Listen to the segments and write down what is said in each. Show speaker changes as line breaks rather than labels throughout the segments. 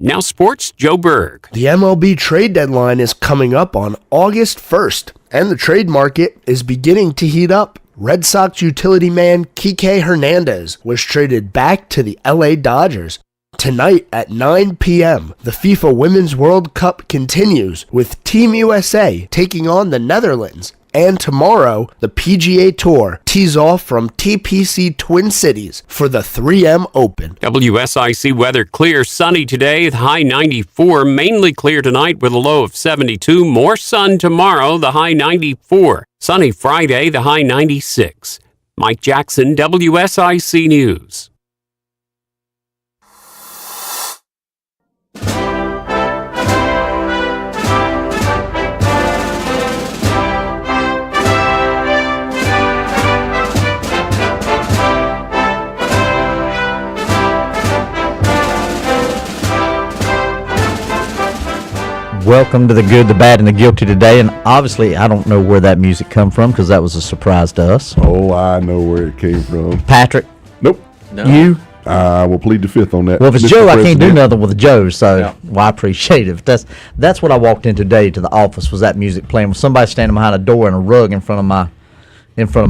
Now sports, Joe Berg.
The MLB trade deadline is coming up on August 1st, and the trade market is beginning to heat up. Red Sox utility man Kike Hernandez was traded back to the LA Dodgers. Tonight at 9 p.m., the FIFA Women's World Cup continues with Team USA taking on the Netherlands. And tomorrow, the PGA Tour tees off from TPC Twin Cities for the 3M Open.
WSIC weather clear, sunny today, the high 94. Mainly clear tonight with a low of 72. More sun tomorrow, the high 94. Sunny Friday, the high 96. Mike Jackson, WSIC News.
Welcome to the good, the bad, and the guilty today. And obviously, I don't know where that music come from because that was a surprise to us.
Oh, I know where it came from.
Patrick?
Nope.
No. You?
I will plead the fifth on that.
Well, if it's
Mr.
Joe,
President.
I can't do nothing with Joe, so well, I appreciate it. That's what I walked in today to the office, was that music playing with somebody standing behind a door and a rug in front of my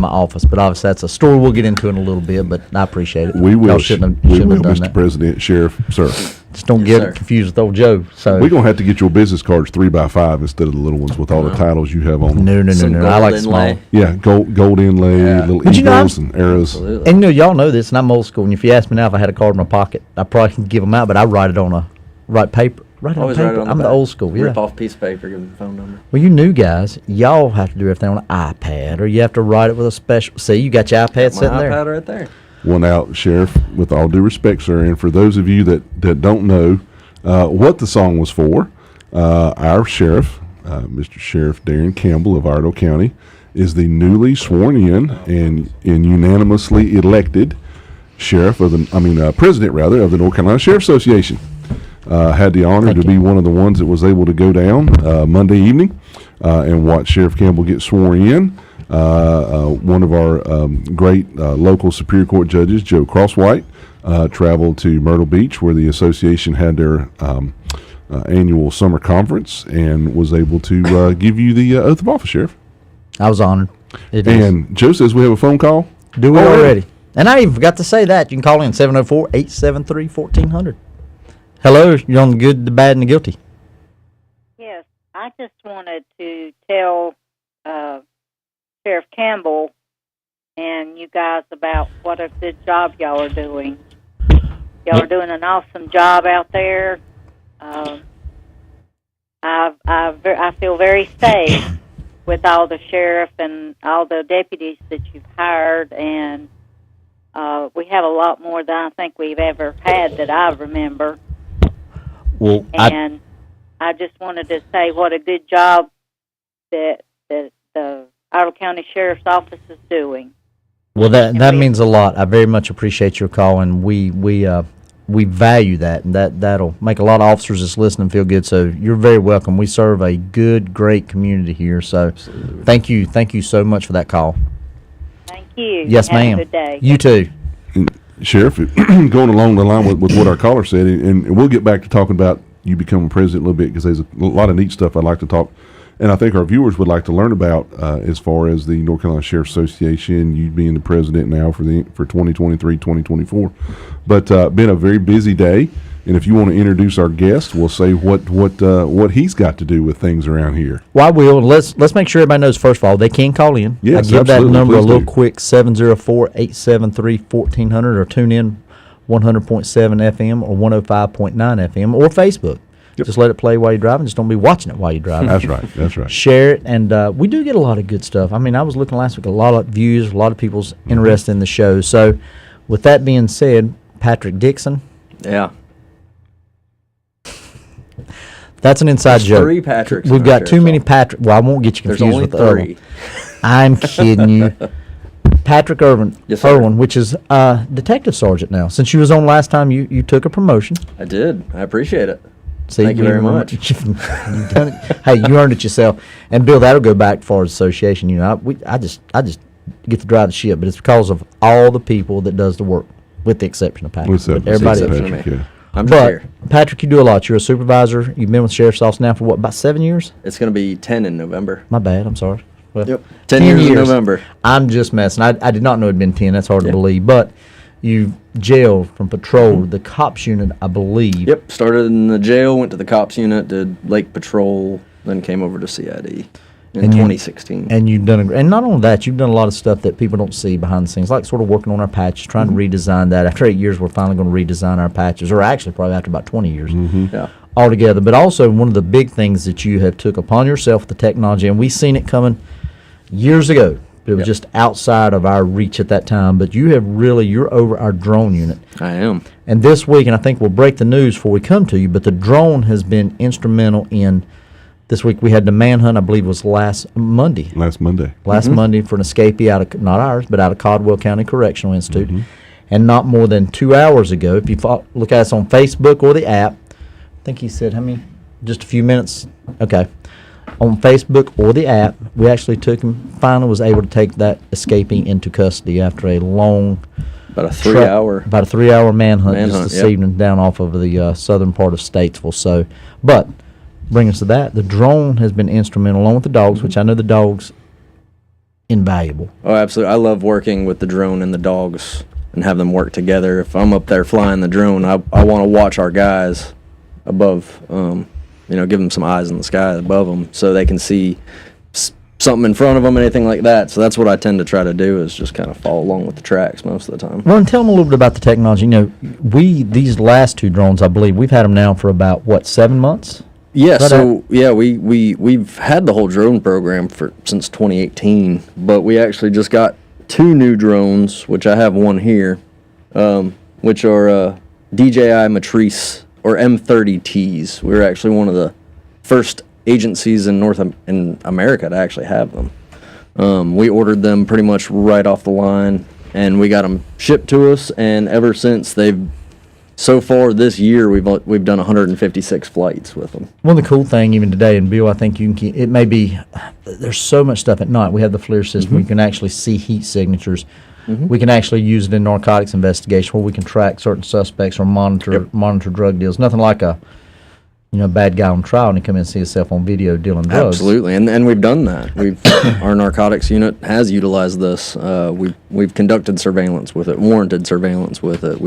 office. But obviously, that's a story we'll get into in a little bit, but I appreciate it.
We will.
Y'all shouldn't have done
Mr.
that.
President, Sheriff, sir.
Just don't get it confused with old Joe. So
we're going to have to get your business cards 3x5 instead of the little ones with all the titles you have on them.
No. I like small.
Yeah, gold inlay, little
But
eagles and arrows.
Absolutely. And y'all know this, and I'm old school. And if you ask me now if I had a card in my pocket, I probably can give them out, but I write it on paper.
Always write it on
I'm the old school. Yeah.
Rip off a piece of paper, give them the phone number.
Well, you new guys, y'all have to do everything on an iPad, or you have to write it with a special. See, you got your iPad sitting there.
My iPad right there.
One out, Sheriff. With all due respect, sir, and for those of you that don't know what the song was for, our sheriff, Mr. Sheriff Darren Campbell of Iredell County, is the newly sworn in and unanimously elected president of the North Carolina Sheriff Association. Had the honor to be one of the ones that was able to go down Monday evening and watch Sheriff Campbell get sworn in. One of our great local Superior Court judges, Joe Crosswhite, traveled to Myrtle Beach where the association had their annual summer conference and was able to give you the oath of office, Sheriff.
I was honored.
Joe says we have a phone call.
Do we already? And I even forgot to say that. You can call in 704-873-1400. Hello, you're on the good, the bad, and the guilty.
Yes, I just wanted to tell Sheriff Campbell and you guys about what a good job y'all are doing. Y'all are doing an awesome job out there. I feel very safe with all the sheriff and all the deputies that you've hired, and we have a lot more than I think we've ever had that I remember.
Well,
and I just wanted to say what a good job that the Iredell County Sheriff's Office is doing.
Well, that means a lot. I very much appreciate your call, and we value that, and that'll make a lot of officers that's listening feel good. So you're very welcome. We serve a good, great community here. So absolutely. Thank you so much for that call.
Thank you.
Yes, ma'am.
Have a good day.
You too.
Sheriff, going along the line with what our caller said, and we'll get back to talking about you becoming president a little bit because there's a lot of neat stuff I'd like to talk, and I think our viewers would like to learn about as far as the North Carolina Sheriff Association, you being the president now for 2023, 2024. But been a very busy day, and if you want to introduce our guest, we'll say what he's got to do with things around here.
Well, I will. Let's make sure everybody knows, first of all, they can call in.
Yes,
I give that number
Please
a little
do.
quick, 704-873-1400, or tune in 100.7 FM or 105.9 FM or Facebook. Yep. Just let it play while you're driving. Just don't be watching it while you're driving.
That's right.
Share it, and we do get a lot of good stuff. I mean, I was looking last week, a lot of views, a lot of people's interested in the show. So with that being said, Patrick Dixon.
Yeah.
That's an inside joke.
3 Patricks.
We've got too many Patrick. Well, I won't get you confused with the other one. I'm kidding you. Patrick Irwin, which is detective sergeant now. Since you was on last time, you took a promotion.
I did. I appreciate it.
See,
Thank you very much.
You've done it. Hey, you earned it yourself. And Bill, that'll go back far as association. You know, I just get to drive the ship, but it's because of all the people that does the work, with the exception of Patrick.
What's that?
Everybody
Patrick, yeah.
I'm just
But
here.
Patrick, you do a lot. You're a supervisor. You've been with the Sheriff's Office now for what, about 7 years?
It's going to be 10 in November.
My bad. I'm sorry. Well,
10 years in November.
I'm just messing. I did not know it'd been 10. That's hard to believe. But you jailed from patrol, the cops unit, I believe.
Yep. Started in the jail, went to the cops unit, did lake patrol, then came over to CID in 2016.
And you've done, and not only that, you've done a lot of stuff that people don't see behind the scenes, like sort of working on our patches, trying to redesign that. After 8 years, we're finally going to redesign our patches, or actually probably after about 20 years
Yeah.
altogether. But also one of the big things that you have took upon yourself with the technology, and we seen it coming years ago. It was just outside of our reach at that time. But you have really, you're over our drone unit.
I am.
And this week, and I think we'll break the news before we come to you, but the drone has been instrumental in, this week we had the manhunt, I believe it was last Monday.
Last Monday.
Monday for an escapee out of, not ours, but out of Caldwell County Correctional Institute. And not more than 2 hours ago, if you look at us on Facebook or the app, I think he said, how many? Just a few minutes? Okay. On Facebook or the app, we actually took him, finally was able to take that escapee into custody after a long,
About a 3 hour.
about a 3 hour manhunt just this
yep.
evening down off of the southern part of Statesville. So, but bring us to that. The drone has been instrumental, along with the dogs, which I know the dogs invaluable.
Oh, absolutely. I love working with the drone and the dogs and have them work together. If I'm up there flying the drone, I want to watch our guys above, give them some eyes in the sky above them so they can see something in front of them, anything like that. So that's what I tend to try to do, is just kind of follow along with the tracks most of the time.
Well, and tell them a little bit about the technology. These last two drones, I believe, we've had them now for about, 7 months?
Yeah, we've had the whole drone program since 2018, but we actually just got 2 new drones, which I have one here, which are DJI Matrice or M30Ts. We were actually one of the first agencies in in America to actually have them. We ordered them pretty much right off the line, and we got them shipped to us, and ever since so far this year, we've done 156 flights with them.
One of the cool thing, even today, and Bill, I think it may be, there's so much stuff at night. We have the FLIR system. We can actually see heat signatures. We can actually use it in narcotics investigation, where we can track certain suspects or monitor drug deals. Nothing like a bad guy on trial and he come in and see himself on video dealing drugs.
Absolutely, and we've done that. Our narcotics unit has utilized this. We've conducted surveillance with it, warranted surveillance with it.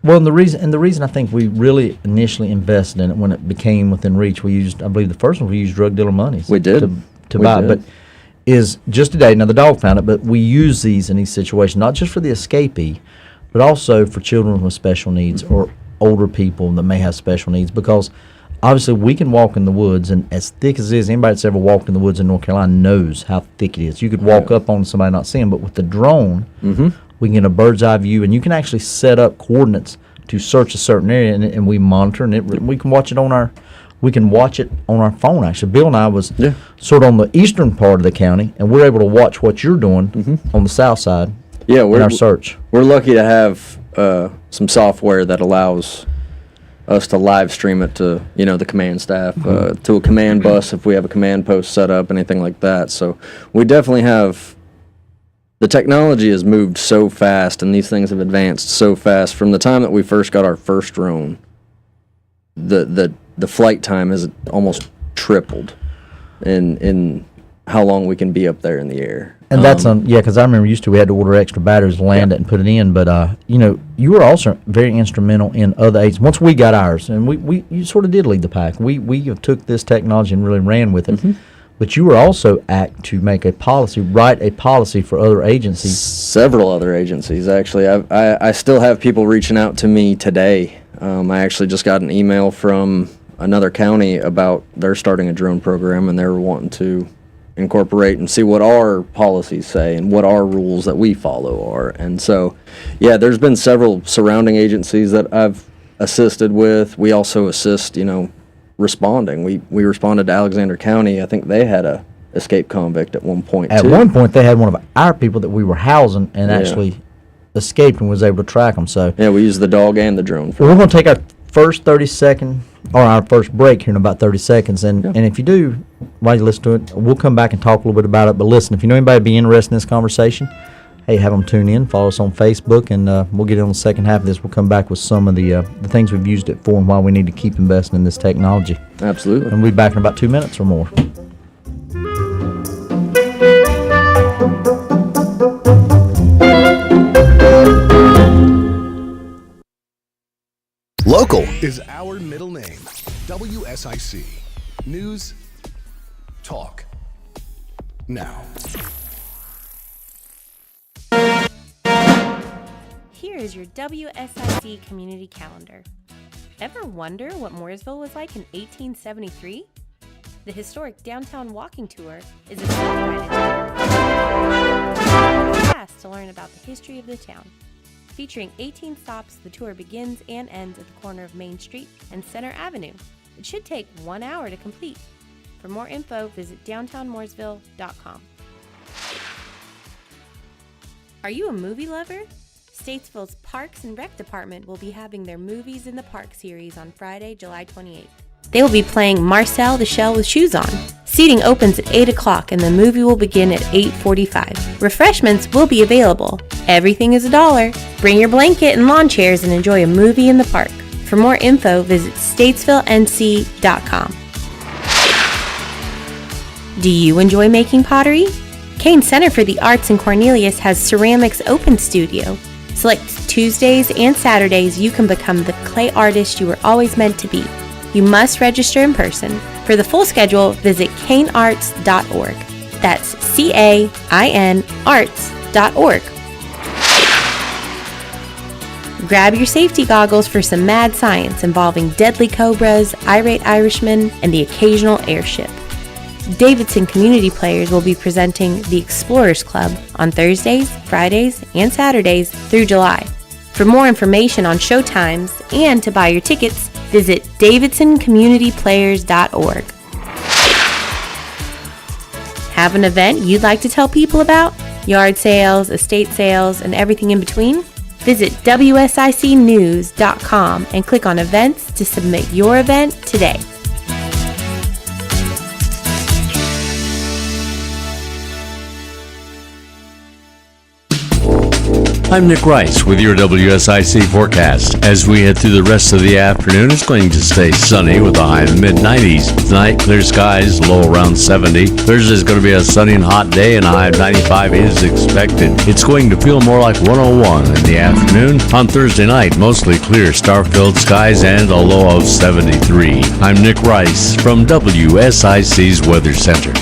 Well, and the reason I think we really initially invested in it when it became within reach, I believe the first one we used drug dealer monies.
We did.
To buy it, but is just today, now the dog found it, but we use these in these situations, not just for the escapee, but also for children with special needs or older people that may have special needs, because obviously we can walk in the woods, and as thick as it is, anybody that's ever walked in the woods in North Carolina knows how thick it is. You could walk up on somebody not see them, but with the drone, we can get a bird's eye view, and you can actually set up coordinates to search a certain area, and we monitor, and we can watch it on our phone. Actually, Bill and I was sort of on the eastern part of the county, and we're able to watch what you're doing on the south side.
Yeah,
in our search.
We're lucky to have some software that allows us to live stream it to the command staff, to a command bus if we have a command post set up, anything like that. So we definitely have. The technology has moved so fast, and these things have advanced so fast. From the time that we first got our first drone, the flight time has almost tripled in how long we can be up there in the air.
And that's because I remember we had to order extra batteries to land it and put it in. But you were also very instrumental in other agencies. Once we got ours, and you sort of did lead the pack. We took this technology and really ran with it. But you were also act to make a policy, write a policy for other agencies.
Several other agencies, actually. I still have people reaching out to me today. I actually just got an email from another county about they're starting a drone program, and they're wanting to incorporate and see what our policies say and what our rules that we follow are. And so, there's been several surrounding agencies that I've assisted with. We also assist, responding. We responded to Alexander County. I think they had a escaped convict at one point,
At one point, they had one of our people that we were housing and actually escaped and was able to track them. So
we used the dog and the drone.
We're going to take our first 30-second, or our first break here in about 30 seconds. And if you do, while you listen to it, we'll come back and talk a little bit about it. But listen, if you know anybody be interested in this conversation, hey, have them tune in, follow us on Facebook, and we'll get on the second half of this. We'll come back with some of the things we've used it for and why we need to keep investing in this technology.
Absolutely.
And we'll be back in about 2 minutes or more.
Local is our middle name. WSIC. News. Talk. Now.
Here is your WSIC community calendar. Ever wonder what Mooresville was like in 1873? The historic downtown walking tour is a self-guided tour. Class to learn about the history of the town. Featuring 18 stops, the tour begins and ends at the corner of Main Street and Center Avenue. It should take 1 hour to complete. For more info, visit downtownmooresville.com. Are you a movie lover? Statesville's Parks and Rec Department will be having their Movies in the Park series on Friday, July 28th. They will be playing Marcel the Shell with Shoes On. Seating opens at 8 o'clock and the movie will begin at 8:45. Refreshments will be available. Everything is $1. Bring your blanket and lawn chairs and enjoy a movie in the park. For more info, visit statesvillenc.com. Do you enjoy making pottery? Kane Center for the Arts in Cornelius has Ceramics Open Studio. Select Tuesdays and Saturdays, you can become the clay artist you were always meant to be. You must register in person. For the full schedule, visit canearts.org. That's CAIN arts.org. Grab your safety goggles for some mad science involving deadly cobras, irate Irishmen, and the occasional airship. Davidson community players will be presenting the Explorers Club on Thursdays, Fridays, and Saturdays through July. For more information on show times and to buy your tickets, visit davidsoncommunityplayers.org. Have an event you'd like to tell people about? Yard sales, estate sales, and everything in between? Visit WSICnews.com and click on events to submit your event today.
I'm Nick Rice with your WSIC forecast. As we head through the rest of the afternoon, it's going to stay sunny with a high in the mid-90s. Tonight, clear skies, low around 70. Thursday is going to be a sunny and hot day, and a high of 95 is expected. It's going to feel more like 101 in the afternoon. On Thursday night, mostly clear, star-filled skies, and a low of 73. I'm Nick Rice from WSIC's Weather Center.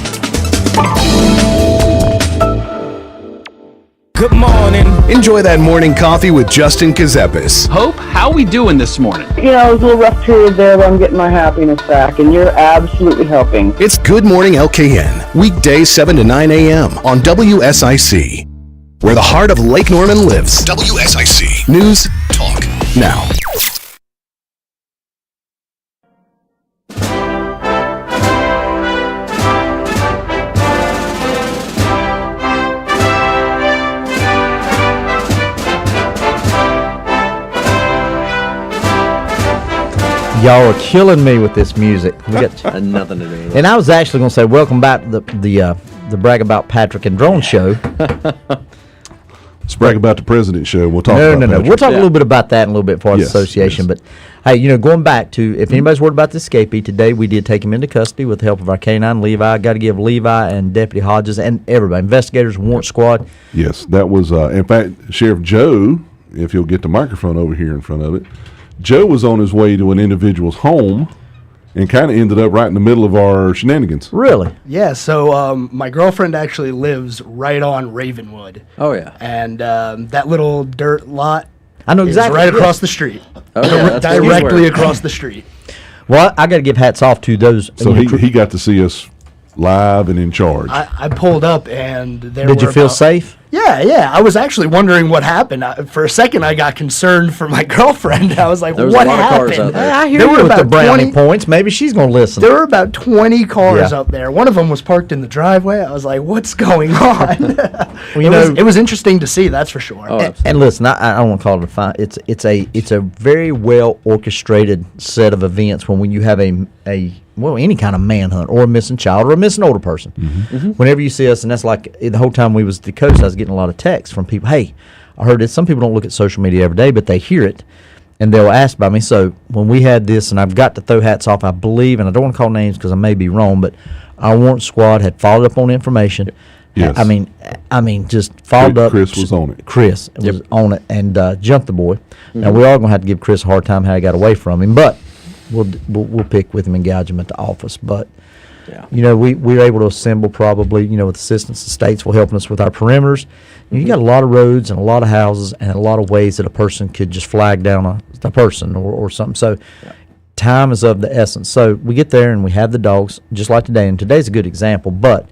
Good morning. Enjoy that morning coffee with Justin Kazepis.
Hope, how we doing this morning?
You know, it was a little rough period there, but I'm getting my happiness back, and you're absolutely helping.
It's Good Morning LKN, weekdays 7 to 9 a.m. on WSIC, where the heart of Lake Norman lives. WSIC. News, talk, now.
Y'all are killing me with this music. We got
Had nothing to do with it.
and I was actually going to say, welcome back to the Brag About Patrick and Drone show.
Let's brag about the President show. We'll talk about
No.
Patrick.
We'll talk a little bit about that in a little bit for the
Yes,
association.
yes.
But, hey, going back to, if anybody's worried about the escapee, today we did take him into custody with the help of our K-9 Levi. Got to give Levi and Deputy Hodges and everybody, investigators, warrant squad.
Yes, that was, in fact, Sheriff Joe, if you'll get the microphone over here in front of it, Joe was on his way to an individual's home and kind of ended up right in the middle of our shenanigans.
Really?
Yeah, so my girlfriend actually lives right on Ravenwood.
Oh, yeah.
And that little dirt lot
I know
is
exactly.
right
yeah.
across the street.
Oh, yeah, that's where we
Directly
were.
across the street.
Well, I got to give hats off to those.
So he got to see us live and in charge.
I pulled up and there
Did you
were
feel
about-
safe?
Yeah. I was actually wondering what happened. For a second, I got concerned for my girlfriend. I was like,
There was
what
a lot of cars
happened?
out there.
I hear
There
you
were
with the
about
brownie
20
points. Maybe she's going to listen.
There were about 20 cars
Yeah.
up there. One of them was parked in the driveway. I was like, what's going on?
Well,
it was interesting to see, that's for sure.
Oh, absolutely.
And listen, I don't want to call it a fight. It's a very well orchestrated set of events when you have any kind of manhunt or a missing child or a missing older person.
Mm-hmm.
Whenever you see us, and that's like the whole time we was at the coast, I was getting a lot of texts from people. Hey, I heard this. Some people don't look at social media every day, but they hear it, and they'll ask about me. So when we had this, and I've got to throw hats off, I believe, and I don't want to call names because I may be wrong, but our warrant squad had followed up on information.
Yes.
I mean, just followed up.
Chris was on it.
Chris was on it and jumped the boy. Now we're all gonna have to give Chris a hard time how he got away from him, but we'll pick with him and gouge him at the office. But you know, we're able to assemble probably, you know, with assistance. The states will helping us with our perimeters. You got a lot of roads and a lot of houses and a lot of ways that a person could just flag down a person or something. So time is of the essence. So we get there and we have the dogs just like today, and today's a good example. But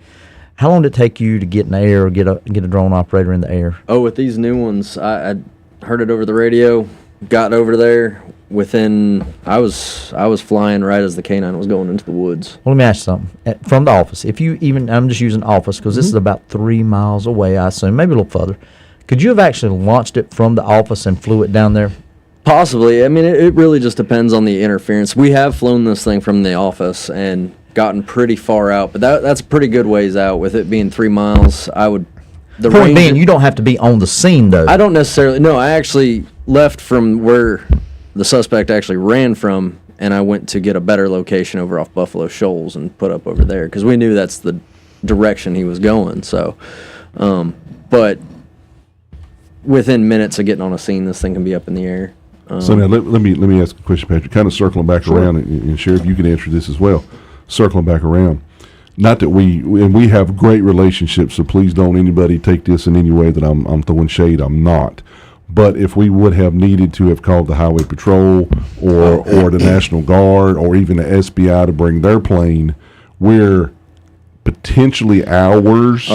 how long did it take you to get in the air or get a drone operator in the air?
Oh, with these new ones, I heard it over the radio, got over there within, I was flying right as the canine was going into the woods.
Well, let me ask you something. From the office, if you even, I'm just using office because this is about 3 miles away, I assume, maybe a little further. Could you have actually launched it from the office and flew it down there?
Possibly. I mean, it really just depends on the interference. We have flown this thing from the office and gotten pretty far out, but that's a pretty good ways out. With it being 3 miles, the
point being, you don't have to be on the scene, though.
I don't necessarily. No, I actually left from where the suspect actually ran from, and I went to get a better location over off Buffalo Shoals and put up over there because we knew that's the direction he was going. So, but within minutes of getting on a scene, this thing can be up in the air.
So now let me ask a question, Patrick. Kind of circling back around, and Sheriff, you can answer this as well. Circling back around, not that we have great relationships, so please don't anybody take this in any way that I'm throwing shade. I'm not. But if we would have needed to have called the Highway Patrol or the National Guard or even the SBI to bring their plane, we're potentially hours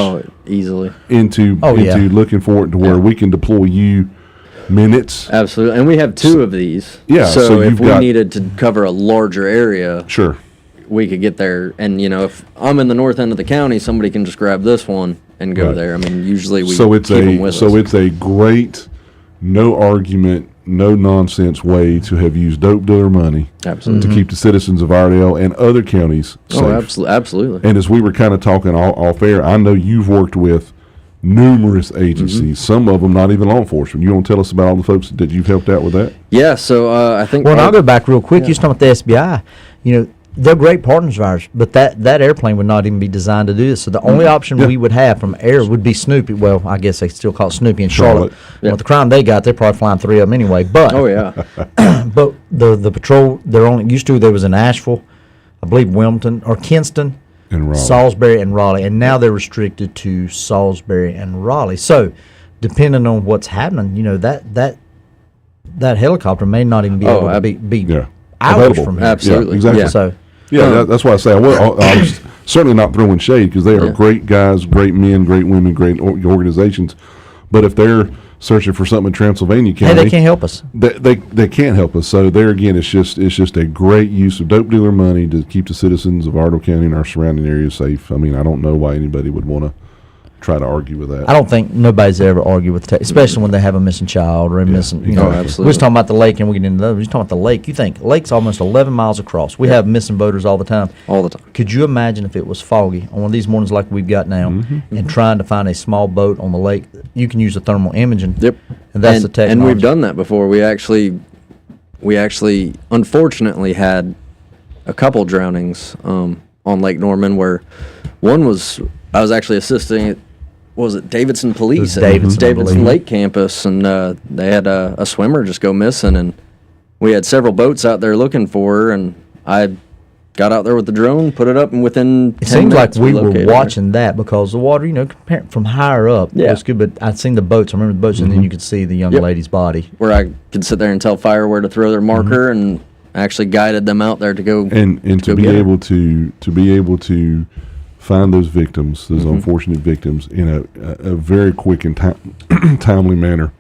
easily
into looking for it to where we can deploy you minutes.
Absolutely. And we have 2 of these.
Yeah.
So if we needed to cover a larger area,
sure,
we could get there. And, you know, if I'm in the north end of the county, somebody can just grab this one and go there. I mean, usually we keep them with us.
So it's a great, no argument, no nonsense way to have used dope dealer money to keep the citizens of Iredell and other counties safe.
Oh, absolutely.
And as we were kind of talking off air, I know you've worked with numerous agencies, some of them not even law enforcement. You want to tell us about all the folks that you've helped out with that?
Yeah, so I think...
Well, I'll go back real quick. You talking about the SBI. You know, they're great partners of ours, but that airplane would not even be designed to do this. So the only option we would have from air would be Snoopy. Well, I guess they still call it Snoopy in Charlotte. With the crime they got, they're probably flying 3 of them anyway. But but the patrol, they're only used to. There was in Asheville, I believe Wilmington or Kinston,
and Raleigh.
Salisbury and Raleigh, and now they're restricted to Salisbury and Raleigh. So depending on what's happening, you know, that helicopter may not even be able to be hours from here.
Absolutely.
Yeah, exactly.
Yeah. So.
Yeah, that's why I say I was certainly not throwing shade because they are great guys, great men, great women, great organizations. But if they're searching for something in Transylvania County,
they can't help us.
They can't help us. So there again, it's just a great use of dope dealer money to keep the citizens of Iredell County and our surrounding areas safe. I mean, I don't know why anybody would want to try to argue with that.
I don't think nobody's ever argued with especially when they have a missing child or a missing, you know.
Absolutely.
We're just talking about the lake and we get into those. We're just talking about the lake. You think lake's almost 11 miles across. We have missing boaters all the time.
All the time.
Could you imagine if it was foggy on one of these mornings like we've got now and trying to find a small boat on the lake? You can use a thermal imaging.
Yep.
And that's the technology.
And we've done that before. We actually unfortunately had a couple drownings on Lake Norman where one was, I was actually assisting was it Davidson Police at Davidson Lake Campus, and they had a swimmer just go missing, and we had several boats out there looking for her, and I got out there with the drone, put it up, and within 10
it seems
minutes
like we were watching that because the water, you know, from higher up, was good, but I'd seen the boats. I remember the boats, and then you could see the young lady's body.
Where I could sit there and tell fire where to throw their marker, and actually guided them out there to go
and to be able to find those victims, those unfortunate victims, in a very quick and timely manner,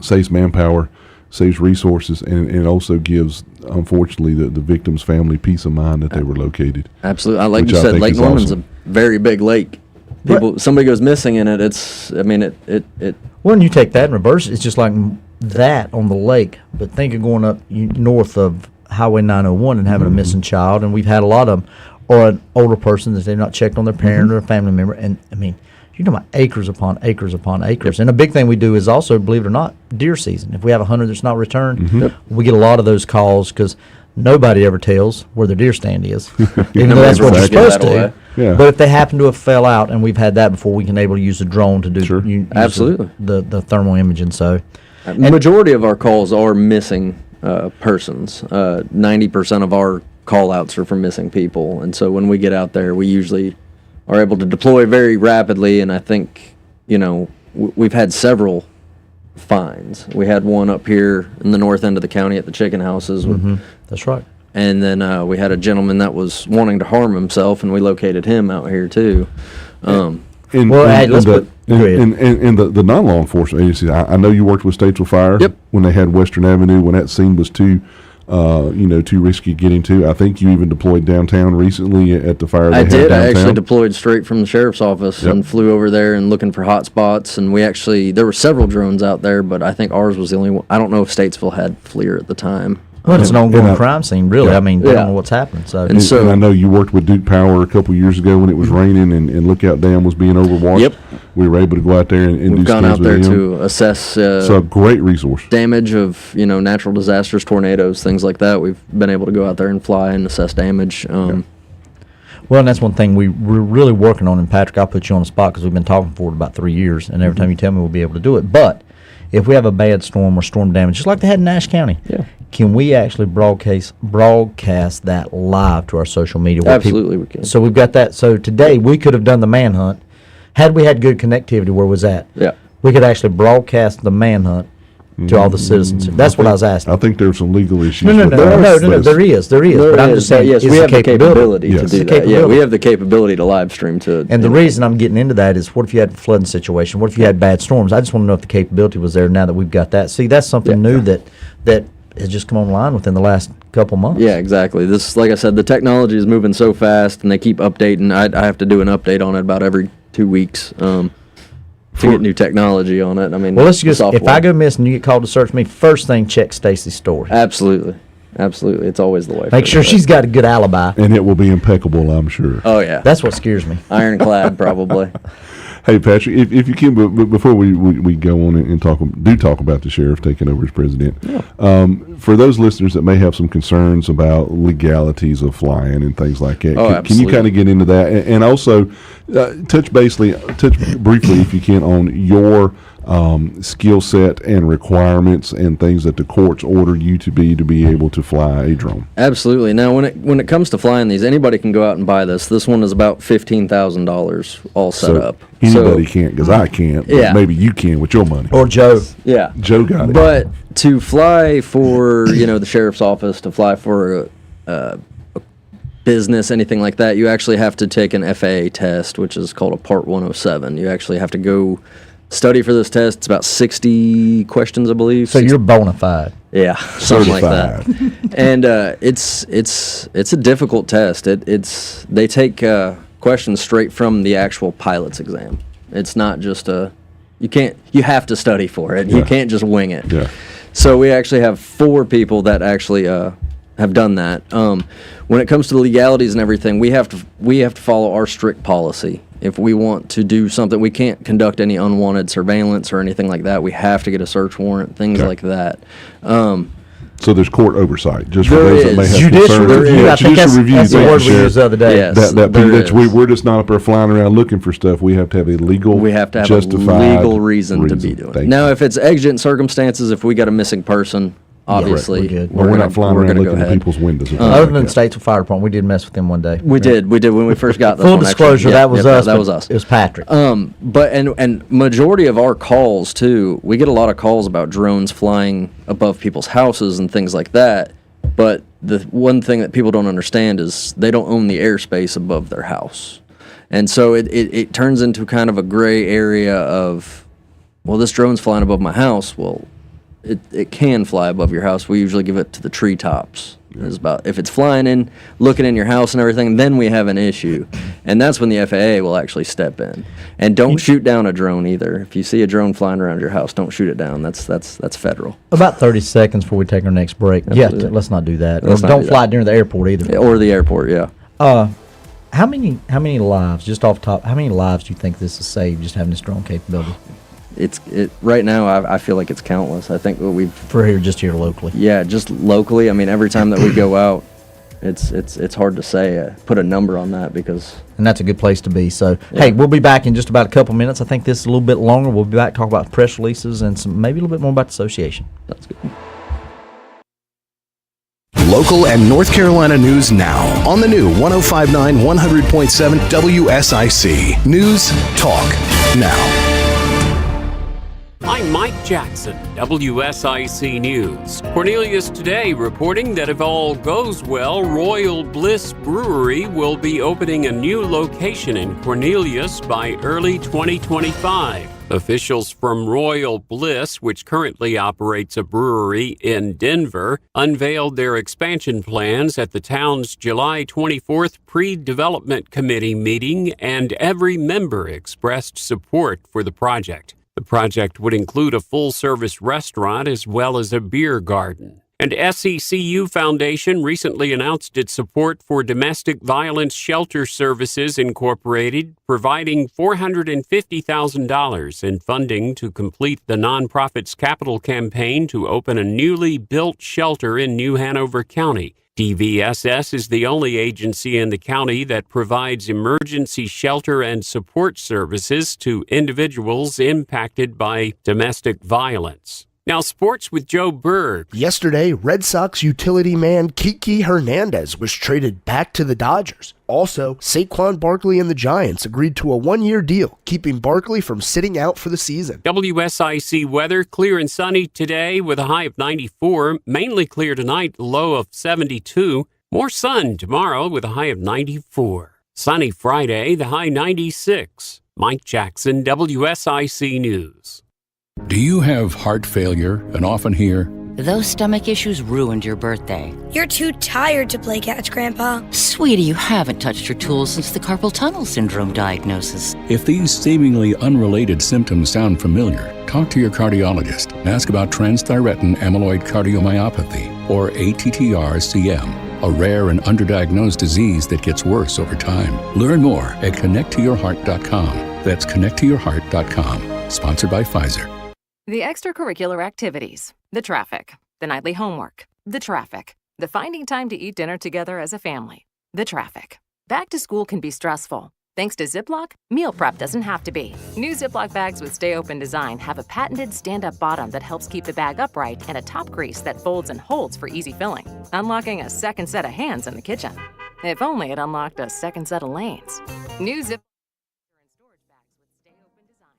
saves manpower, saves resources, and it also gives, unfortunately, the victim's family peace of mind that they were located.
Like you said, Lake Norman's a very big lake. Somebody goes missing in it,
When you take that in reverse, it's just like that on the lake, but think of going up north of Highway 901 and having a missing child, and we've had a lot of them, or an older person that they've not checked on their parent or a family member, and I mean, You're talking about acres upon acres upon acres. And a big thing we do is also, believe it or not, deer season. If we have a hunter that's not returned, we get a lot of those calls because nobody ever tells where their deer stand is, even though that's what you're supposed to.
Yeah.
But if they happen to have fell out, and we've had that before, we can able to use a drone to do use
Absolutely
the thermal imaging. So,
majority of our calls are missing persons. 90% of our call outs are for missing people, and so when we get out there, we usually are able to deploy very rapidly. And I think we've had several finds. We had one up here in the north end of the county at the chicken houses.
That's right.
And then we had a gentleman that was wanting to harm himself, and we located him out here too.
And the non-law enforcement agencies, I know you worked with Statesville Fire when they had Western Avenue, when that scene was too risky getting to. I think you even deployed downtown recently at the fire.
I did. I actually deployed straight from the sheriff's office and flew over there and looking for hot spots. And there were several drones out there, but I think ours was the only one. I don't know if Statesville had FLIR at the time.
Well, it's an ongoing crime scene, really. I mean, I don't know what's happening.
And I know you worked with Duke Power a couple years ago when it was raining and Lookout Dam was being overwashed.
Yep.
We were able to go out there and do
We've gone out there
with them.
to assess
so a great resource.
Damage of natural disasters, tornadoes, things like that. We've been able to go out there and fly and assess damage.
Well, and that's one thing we're really working on. And Patrick, I'll put you on the spot because we've been talking for it about 3 years, and every time you tell me we'll be able to do it. But if we have a bad storm or storm damage, just like they had in Nash County, can we actually broadcast that live to our social media?
Absolutely, we can.
So we've got that. So today we could have done the manhunt had we had good connectivity where it was at.
Yeah,
we could actually broadcast the manhunt to all the citizens. That's what I was asking.
I think there's some legal issues.
No. There is. But I'm just saying,
yes, we have the capability to do that. Yeah, we have the capability to live stream to.
And the reason I'm getting into that is, what if you had a flooding situation? What if you had bad storms? I just want to know if the capability was there now that we've got that. See, that's something new that has just come online within the last couple months.
Yeah, exactly. This, like I said, the technology is moving so fast, and they keep updating. I have to do an update on it about every 2 weeks. To get new technology on it. I mean,
well, let's just, if I go missing, you get called to search me, first thing, check Stacy's story.
Absolutely. It's always the way.
Make sure she's got a good alibi.
And it will be impeccable, I'm sure.
Oh, yeah.
That's what scares me.
Ironclad, probably.
Hey, Patrick, if you can, but before we go on and talk about the sheriff taking over as president, for those listeners that may have some concerns about legalities of flying and things like that, can you kind of get into that? And also touch briefly, if you can, on your skill set and requirements and things that the courts order you to be able to fly a drone.
Absolutely. Now, when it comes to flying these, anybody can go out and buy this. This one is about $15,000 all set up.
Anybody can't, because I can't. But maybe you can with your money.
Or Joe.
Yeah.
Joe got it.
But to fly for the sheriff's office, to fly for a business, anything like that, you actually have to take an FAA test, which is called a Part 107. You actually have to go study for this test. It's about 60 questions, I believe.
So you're bona fide.
Yeah, something like that. And it's a difficult test. They take questions straight from the actual pilot's exam. It's not just you have to study for it. You can't just wing it.
Yeah.
So we actually have 4 people that actually have done that. When it comes to the legalities and everything, we have to follow our strict policy. If we want to do something, we can't conduct any unwanted surveillance or anything like that. We have to get a search warrant, things like that.
So there's court oversight, just for
there
those that may have
judicial
concerns.
review. I think that's the word we used the other day.
Yes,
we're just not up there flying around looking for stuff. We have to have a legal,
legal reason to be doing it. Now, if it's exigent circumstances, if we got a missing person, obviously,
we're not flying around looking at people's windows.
Other than Statesville Fire Department, we did mess with them one day.
We did when we first got this
Full
one.
disclosure, that was us.
That was us.
It was Patrick.
But and majority of our calls too, we get a lot of calls about drones flying above people's houses and things like that. But the one thing that people don't understand is they don't own the airspace above their house, and so it turns into kind of a gray area of, well, this drone's flying above my house. Well, it can fly above your house. We usually give it to the treetops. It's about, if it's flying in, looking in your house and everything, then we have an issue, and that's when the FAA will actually step in. And don't shoot down a drone either. If you see a drone flying around your house, don't shoot it down. That's federal.
About 30 seconds before we take our next break.
Absolutely.
Yeah, let's not do that.
Let's
or
not
don't
do
fly
that.
near the airport either.
Or the airport, yeah.
How many lives, just off the top, how many lives do you think this has saved, just having this drone capability?
It right now. I feel like it's countless. I think what we've
just here locally.
Yeah, just locally. I mean, every time that we go out, it's hard to say put a number on that
and that's a good place to be. So
yeah.
Hey, we'll be back in just about a couple minutes. I think this is a little bit longer. We'll be back talk about press releases and maybe a little bit more about the association.
That's good.
Local and North Carolina news now on the new 105.9 100.7 WSIC. News Talk Now.
I'm Mike Jackson, WSIC News. Cornelius Today reporting that if all goes well, Royal Bliss Brewery will be opening a new location in Cornelius by early 2025. Officials from Royal Bliss, which currently operates a brewery in Denver, unveiled their expansion plans at the town's July 24th pre-development committee meeting, and every member expressed support for the project. The project would include a full-service restaurant as well as a beer garden. And SECU Foundation recently announced its support for Domestic Violence Shelter Services Incorporated, providing $450,000 in funding to complete the nonprofit's capital campaign to open a newly built shelter in New Hanover County. DVSS is the only agency in the county that provides emergency shelter and support services to individuals impacted by domestic violence. Now, sports with Joe Berg.
Yesterday, Red Sox utility man Kiki Hernandez was traded back to the Dodgers. Also, Saquon Barkley and the Giants agreed to a one-year deal, keeping Barkley from sitting out for the season.
WSIC weather, clear and sunny today with a high of 94. Mainly clear tonight, low of 72. More sun tomorrow with a high of 94. Sunny Friday, the high 96. Mike Jackson, WSIC News.
Do you have heart failure and often hear,
"Those stomach issues ruined your birthday"?
"You're too tired to play catch, Grandpa."
Sweetie, you haven't touched your tools since the carpal tunnel syndrome diagnosis.
If these seemingly unrelated symptoms sound familiar, talk to your cardiologist. Ask about transthyretin amyloid cardiomyopathy, or ATTR-CM, a rare and underdiagnosed disease that gets worse over time. Learn more at connecttoyourheart.com. That's connecttoyourheart.com. Sponsored by Pfizer.
The extracurricular activities, the traffic, the nightly homework, the traffic, the finding time to eat dinner together as a family, the traffic. Back to school can be stressful. Thanks to Ziploc, meal prep doesn't have to be. New Ziploc bags with Stay Open design have a patented stand-up bottom that helps keep the bag upright and a top crease that folds and holds for easy filling, unlocking a second set of hands in the kitchen. If only it unlocked a second set of lanes. New Ziploc storage bags with Stay Open design.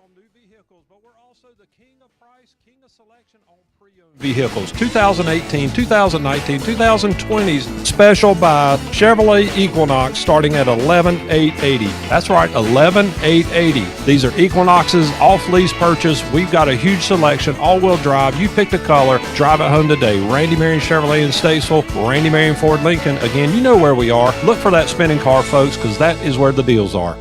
On new vehicles, but we're also the king of price, king of selection on pre-owned vehicles. 2018, 2019, 2020's special buy Chevrolet Equinox starting at $11,880. That's right, $11,880. These are Equinoxes, off-lease purchase. We've got a huge selection, all-wheel drive. You pick the color, drive it home today. Randy Marion Chevrolet in Statesville, Randy Marion Ford Lincoln. Again, you know where we are. Look for that spinning car, folks, because that is where the deals are.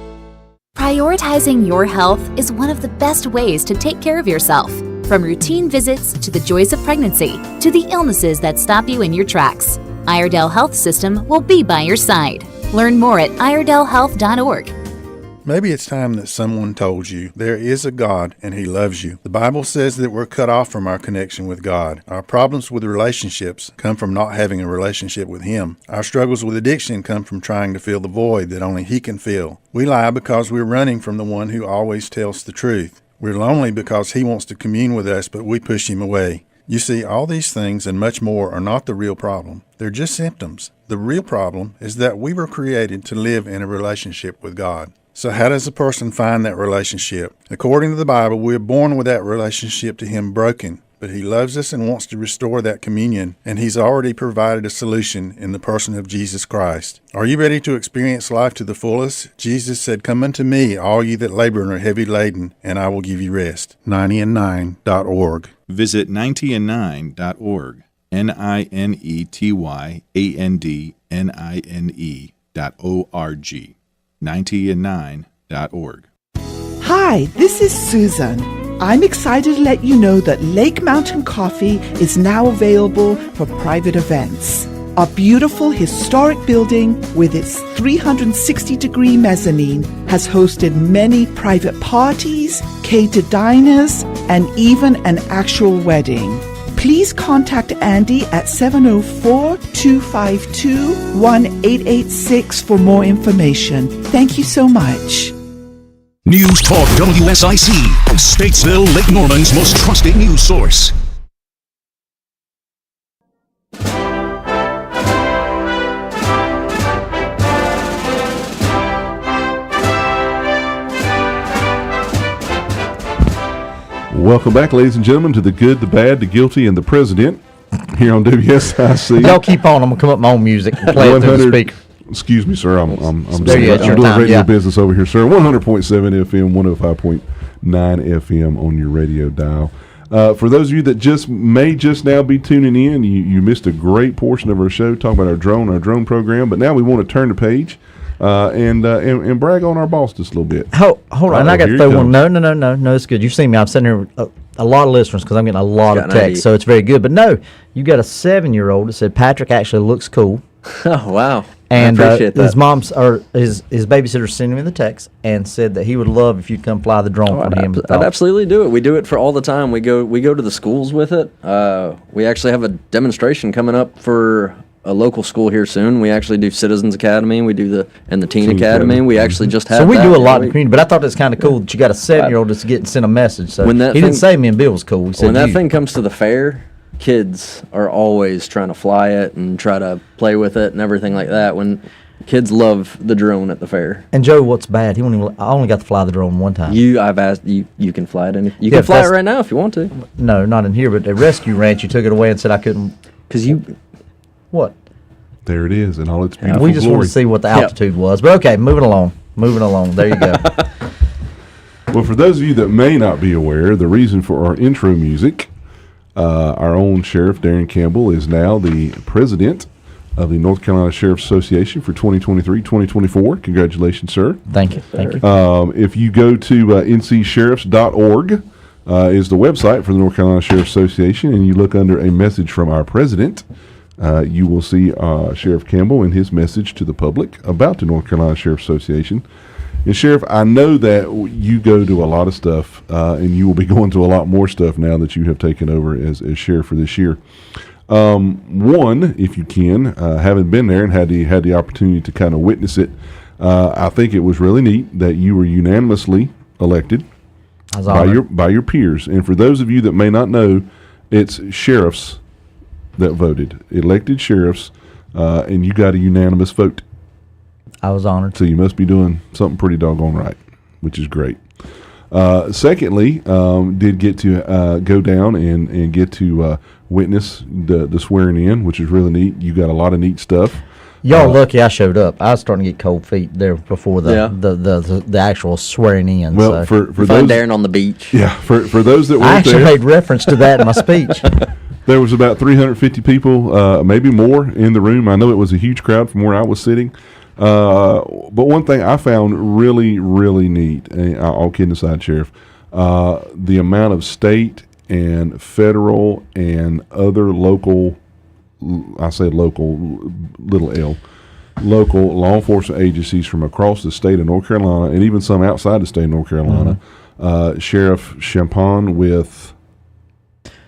Prioritizing your health is one of the best ways to take care of yourself. From routine visits to the joys of pregnancy to the illnesses that stop you in your tracks, Iredell Health System will be by your side. Learn more at iredellhealth.org.
Maybe it's time that someone told you there is a God and He loves you. The Bible says that we're cut off from our connection with God. Our problems with relationships come from not having a relationship with Him. Our struggles with addiction come from trying to fill the void that only He can fill. We lie because we're running from the one who always tells the truth. We're lonely because He wants to commune with us, but we push Him away. You see, all these things and much more are not the real problem. They're just symptoms. The real problem is that we were created to live in a relationship with God. So how does a person find that relationship? According to the Bible, we are born with that relationship to Him broken, but He loves us and wants to restore that communion, and He's already provided a solution in the person of Jesus Christ. Are you ready to experience life to the fullest? Jesus said, "Come unto me, all ye that labor and are heavy laden, and I will give you rest." 90and9.org.
Visit 90and9.org, NINETYANDNINE.org. 90and9.org.
Hi, this is Susan. I'm excited to let you know that Lake Mountain Coffee is now available for private events. Our beautiful historic building with its 360-degree mezzanine has hosted many private parties, catered diners, and even an actual wedding. Please contact Andy at 704-252-1886 for more information. Thank you so much.
News Talk WSIC, Statesville, Lake Norman's most trusted news source.
Welcome back, ladies and gentlemen, to the good, the bad, the guilty, and the president here on WSIC.
Y'all keep on. I'm gonna come up with my own music and play it through the speaker.
Excuse me, sir. I'm
There you go,
doing
your time,
radio
yeah.
business over here, sir. 100.7 FM, 105.9 FM on your radio dial. For those of you that just now be tuning in, you missed a great portion of our show talking about our drone program. But now we want to turn the page and brag on our boss just a little bit.
Hold on, I got to throw one.
comes.
No, it's good. You've seen me. I'm sitting here with a lot of listeners because I'm getting a lot of
Got an idea.
texts, so it's very good. But no, you got a 7-year-old that said Patrick actually looks cool.
Oh, wow.
And
I appreciate that.
his mom's or his babysitter sent him the text and said that he would love if you'd come fly the drone for him.
I'd absolutely do it. We do it for all the time. We go to the schools with it. We actually have a demonstration coming up for a local school here soon. We actually do Citizens Academy. We do the Teen Academy. We actually just had
So we
that
do a
the
lot
other
in the
week.
community, but I thought it was kind of cool that you got a 7-year-old that's getting sent a message. So
When that
he didn't
thing-
say me and Bill was cool. He said
When that
you.
thing comes to the fair, kids are always trying to fly it and try to play with it and everything like that. When kids love the drone at the fair.
And Joe, what's bad? He won't even, I only got to fly the drone one time.
I've asked you can fly it. You
Yeah,
can fly it
that's-
right now if you want to.
No, not in here, but at Rescue Ranch, you took it away and said I couldn't. What?
There it is, and all its beautiful
We just
glory.
want to see what the altitude was. But okay, moving along. There you go.
Well, for those of you that may not be aware, the reason for our intro music, our own Sheriff Darren Campbell is now the president of the North Carolina Sheriff's Association for 2023-2024. Congratulations, sir.
Thank you.
If you go to ncsheriffs.org is the website for the North Carolina Sheriff's Association, and you look under a message from our president, you will see Sheriff Campbell and his message to the public about the North Carolina Sheriff's Association. And Sheriff, I know that you go to a lot of stuff, and you will be going to a lot more stuff now that you have taken over as Sheriff for this year. One, if you can, having been there and had the opportunity to kind of witness it, I think it was really neat that you were unanimously elected by your peers. And for those of you that may not know, it's sheriffs that voted, elected sheriffs, and you got a unanimous vote.
I was honored.
So you must be doing something pretty doggone right, which is great. Secondly, did get to go down and get to witness the swearing in, which is really neat. You got a lot of neat stuff.
Y'all lucky I showed up. I was starting to get cold feet there before the actual swearing in.
Well,
so.
for
Find
those,
Darren on the beach.
Yeah, for those that
I
weren't
actually
there,
made reference to that in my speech.
there was about 350 people, maybe more, in the room. I know it was a huge crowd from where I was sitting. But one thing I found really, really neat, and all kidding aside, Sheriff, the amount of state and federal and other local, I say local, little L, local law enforcement agencies from across the state of North Carolina, and even some outside the state of North Carolina. Sheriff Champagne with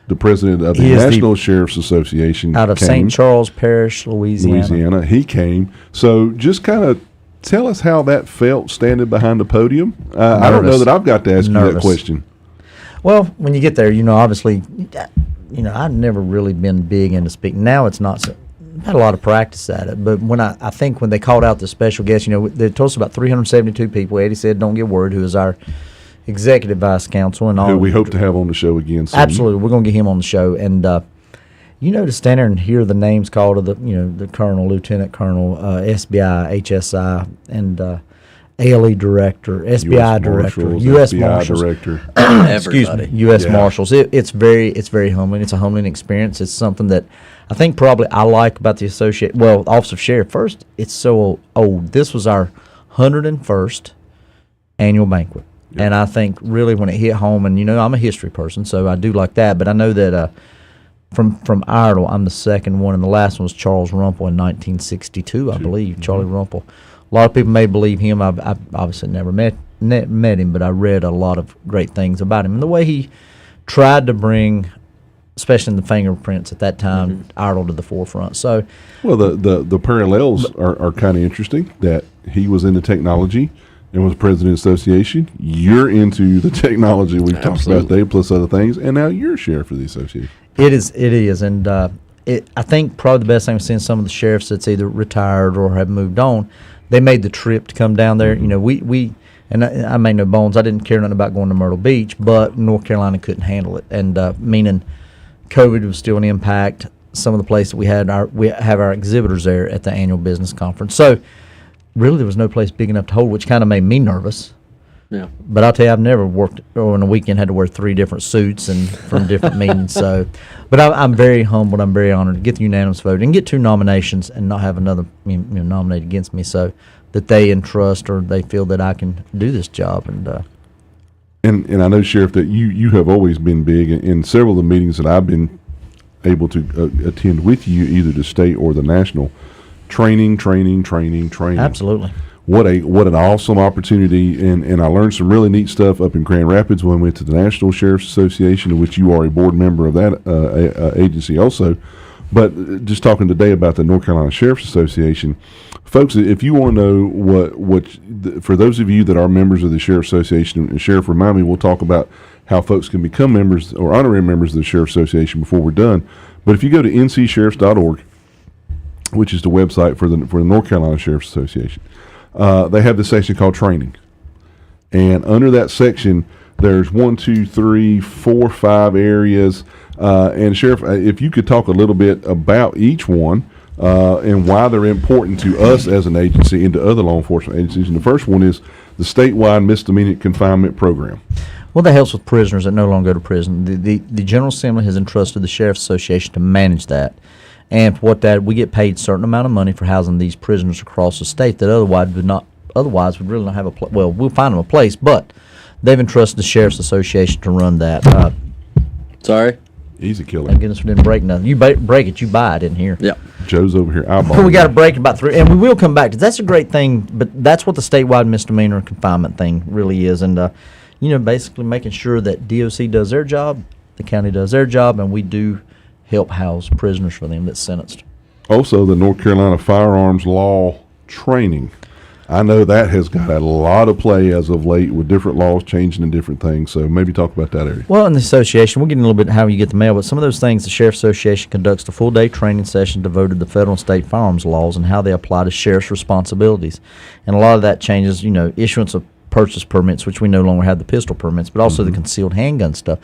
the president of the National Sheriff's Association
out of St. Charles Parish, Louisiana.
He came. So just kind of tell us how that felt standing behind the podium. I don't know that I've got to ask you that question.
Well, when you get there, obviously, I've never really been big into speaking. Now it's not so. I've had a lot of practice at it, but when I think when they called out the special guest, they told us about 372 people. Eddie said, "Don't get worried," who is our executive vice counsel and all.
Who we hope to have on the show again soon.
Absolutely, we're going to get him on the show, and to stand there and hear the names called of the colonel, lieutenant colonel, SBI, HSI, and ALE director, SBI director, U.S. Marshals
director,
excuse me, U.S. Marshals. It's very humbling. It's a humbling experience. It's something that I think probably I like about the Office of Sheriff. First, it's so old. This was our 101st annual banquet. And I think really when it hit home, and I'm a history person, so I do like that. But I know that from Iredell, I'm the second one, and the last one was Charles Rumpel in 1962, I believe. Charlie Rumpel. A lot of people may believe him. I've obviously never met him, but I read a lot of great things about him and the way he tried to bring, especially in the fingerprints at that time, Iredell to the forefront. So,
well, the parallels are kind of interesting. That he was into technology and was president of the association. You're into the technology we've talked about today, plus other things, and now you're sheriff of the association. It
is, and I think probably the best thing was seeing some of the sheriffs that's either retired or have moved on. They made the trip to come down there. We and I made no bones. I didn't care nothing about going to Myrtle Beach, but North Carolina couldn't handle it, and meaning COVID was still an impact. Some of the places we have our exhibitors there at the annual business conference. So really, there was no place big enough to hold, which kind of made me nervous.
Yeah.
But I'll tell you, I've never worked on a weekend had to wear 3 different suits and from different meetings. So, but I'm very humbled. I'm very honored to get the unanimous vote and get 2 nominations and not have another nominated against me. So that they entrust or they feel that I can do this job.
And I know, Sheriff, that you have always been big in several of the meetings that I've been able to attend with you, either the state or the national. Training.
Absolutely.
What an awesome opportunity, and I learned some really neat stuff up in Grand Rapids when we went to the National Sheriff's Association, of which you are a board member of that agency also. But just talking today about the North Carolina Sheriff's Association, folks, if you want to know for those of you that are members of the Sheriff's Association, and Sheriff, remind me, we'll talk about how folks can become members or honorary members of the Sheriff's Association before we're done. But if you go to ncsheriffs.org, which is the website for the North Carolina Sheriff's Association, they have this section called training. And under that section, there's 1, 2, 3, 4, 5 areas. And Sheriff, if you could talk a little bit about each one and why they're important to us as an agency and to other law enforcement agencies. And the first one is the statewide misdemeanor confinement program.
Well, that helps with prisoners that no longer go to prison. The General Assembly has entrusted the Sheriff's Association to manage that. And for what that, we get paid a certain amount of money for housing these prisoners across the state that otherwise would really not have a place. Well, we'll find them a place, but they've entrusted the Sheriff's Association to run that.
Sorry?
Easy killer.
Thank goodness we didn't break nothing. You break it, you buy it in here.
Yeah.
Joe's over here eyeballing.
We got to break about 3, and we will come back to that's a great thing, but that's what the statewide misdemeanor confinement thing really is. And, basically making sure that DOC does their job, the county does their job, and we do help house prisoners for them that's sentenced.
Also, the North Carolina firearms law training. I know that has got a lot of play as of late with different laws changing and different things. So maybe talk about that area.
Well, in the association, we'll get in a little bit how you get the mail, but some of those things, the Sheriff's Association conducts a full-day training session devoted to federal and state firearms laws and how they apply to sheriff's responsibilities. And a lot of that changes, issuance of purchase permits, which we no longer have the pistol permits, but also the concealed handgun stuff.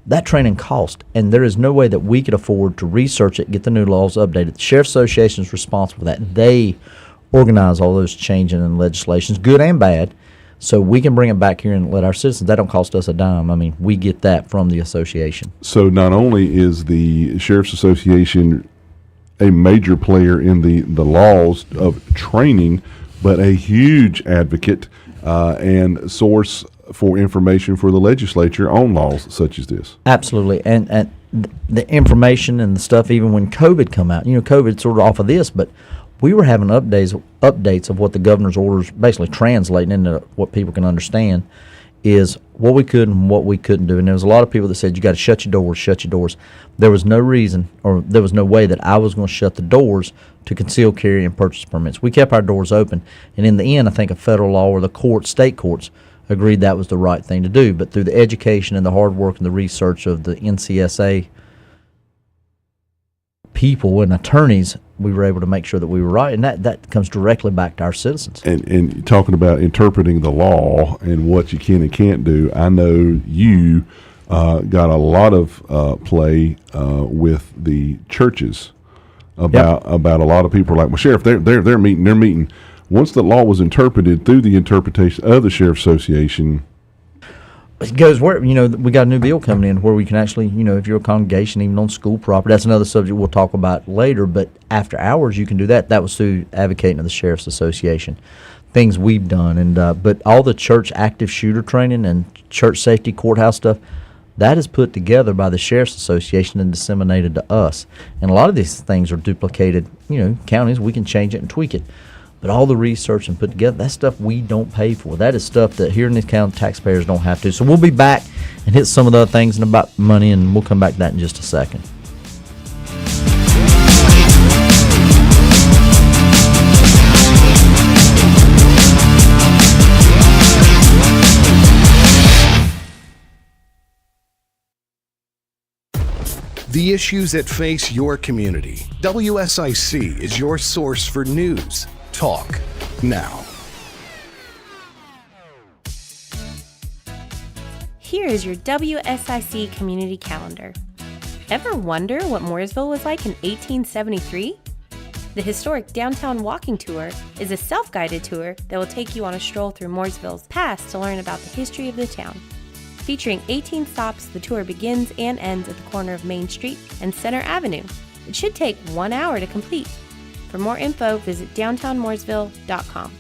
That training cost, and there is no way that we could afford to research it, get the new laws updated. The Sheriff's Association is responsible for that. They organize all those changes in legislations, good and bad, so we can bring it back here and let our citizens. That don't cost us a dime. I mean, we get that from the association.
So not only is the Sheriff's Association a major player in the laws of training, but a huge advocate and source for information for the legislature on laws such as this.
Absolutely. And the information and the stuff, even when COVID come out, COVID's sort of off of this, but we were having updates of what the governor's orders basically translating into what people can understand is what we could and what we couldn't do. And there was a lot of people that said, you got to shut your doors. There was no reason or there was no way that I was going to shut the doors to conceal carry and purchase permits. We kept our doors open. And in the end, I think a federal law or the state courts agreed that was the right thing to do. But through the education and the hard work and the research of the NCSA people and attorneys, we were able to make sure that we were right, and that comes directly back to our citizens.
And talking about interpreting the law and what you can and can't do, I know you got a lot of play with the churches about a lot of people like, well, Sheriff, they're meeting. Once the law was interpreted through the interpretation of the Sheriff's Association,
it goes where, we got a new bill coming in where we can actually, if you're a congregation, even on school property, that's another subject we'll talk about later, but after hours you can do that. That was through advocating of the Sheriff's Association. things we've done. And but all the church active shooter training and church safety courthouse stuff, that is put together by the Sheriff's Association and disseminated to us. And a lot of these things are duplicated, counties. We can change it and tweak it. But all the research and put together, that stuff we don't pay for. That is stuff that here in this county, taxpayers don't have to. So we'll be back and hit some of the other things and about money, and we'll come back to that in just a second.
The issues that face your community. WSIC is your source for news. Talk now.
Here is your WSIC community calendar. Ever wonder what Mooresville was like in 1873? The historic downtown walking tour is a self-guided tour that will take you on a stroll through Mooresville's past to learn about the history of the town. Featuring 18 stops, the tour begins and ends at the corner of Main Street and Center Avenue. It should take 1 hour to complete. For more info, visit downtownmooresville.com.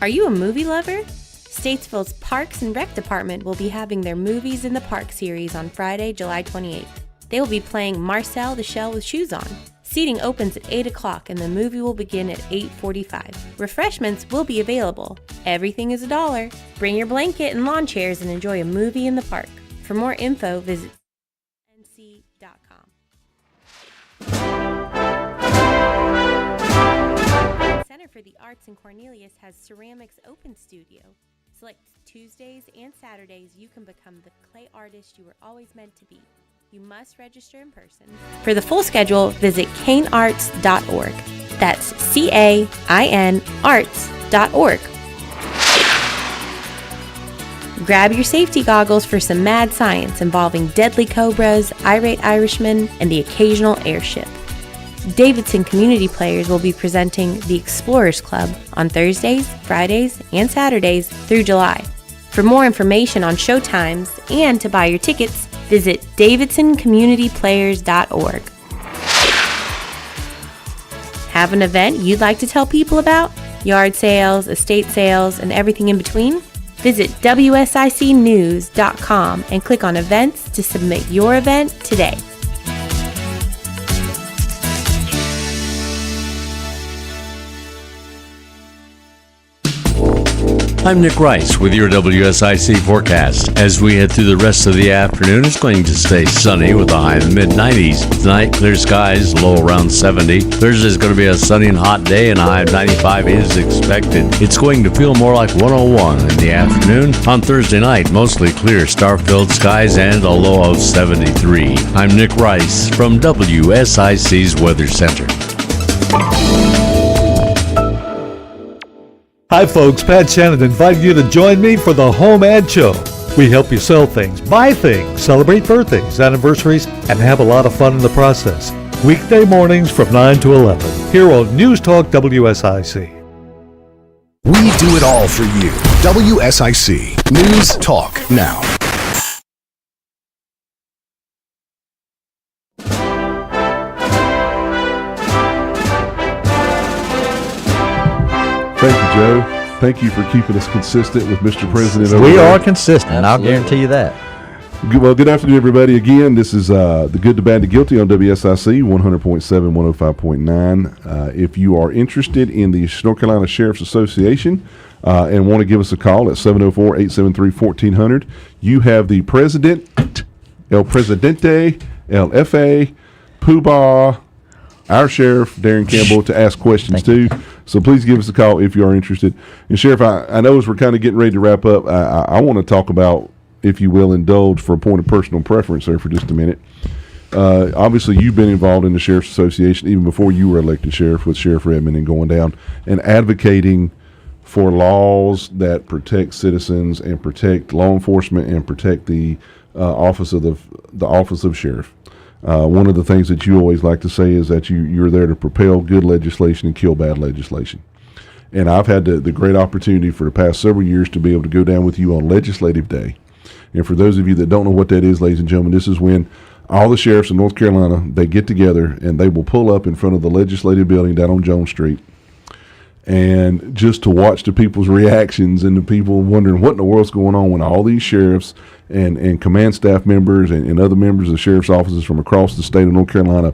Are you a movie lover? Statesville's Parks and Rec Department will be having their Movies in the Park series on Friday, July 28th. They will be playing Marcel the Shell with Shoes On. Seating opens at 8 o'clock and the movie will begin at 8:45. Refreshments will be available. Everything is $1. Bring your blanket and lawn chairs and enjoy a movie in the park. For more info, visit nc.com. Center for the Arts in Cornelius has Ceramics Open Studio. Select Tuesdays and Saturdays, you can become the clay artist you were always meant to be. You must register in person. For the full schedule, visit cainarts.org. That's CAIN arts.org. Grab your safety goggles for some mad science involving deadly cobras, irate Irishmen, and the occasional airship. Davidson community players will be presenting the Explorers Club on Thursdays, Fridays, and Saturdays through July. For more information on show times and to buy your tickets, visit davidsоncommunityplayers.org. Have an event you'd like to tell people about? Yard sales, estate sales, and everything in between? Visit WSICnews.com and click on events to submit your event today.
I'm Nick Rice with your WSIC forecast. As we head through the rest of the afternoon, it's going to stay sunny with a high in the mid-90s. Tonight, clear skies, low around 70. Thursday is going to be a sunny and hot day, and a high of 95 is expected. It's going to feel more like 101 in the afternoon. On Thursday night, mostly clear, star-filled skies, and a low of 73. I'm Nick Rice from WSIC's Weather Center.
Hi folks, Pat Shannon inviting you to join me for the Home Ad Show. We help you sell things, buy things, celebrate birthdays, anniversaries, and have a lot of fun in the process. Weekday mornings from 9 to 11, here on News Talk WSIC.
We do it all for you. WSIC News Talk Now.
Thank you, Joe. Thank you for keeping us consistent with Mr. President.
We are consistent, Absolutely. I'll guarantee you that.
Well, good afternoon, everybody. Again, this is the Good, the Bad, the Guilty on WSIC 100.7, 105.9. If you are interested in the North Carolina Sheriff's Association and want to give us a call at 704-873-1400, you have the President, El Presidente, El F.A., Poobah, our Sheriff, Darren Campbell, to ask questions to. So please give us a call if you are interested. And Sheriff, I know as we're kind of getting ready to wrap up, I want to talk about, if you will, indulge for a point of personal preference there for just a minute. Obviously, you've been involved in the Sheriff's Association even before you were elected sheriff with Sheriff Redmond and going down and advocating for laws that protect citizens and protect law enforcement and protect the office of the office of sheriff. One of the things that you always like to say is that you're there to propel good legislation and kill bad legislation. And I've had the great opportunity for the past several years to be able to go down with you on Legislative Day. And for those of you that don't know what that is, ladies and gentlemen, this is when all the sheriffs in North Carolina, they get together and they will pull up in front of the legislative building down on Jones Street And just to watch the people's reactions and the people wondering what in the world's going on when all these sheriffs and command staff members and other members of the sheriff's offices from across the state of North Carolina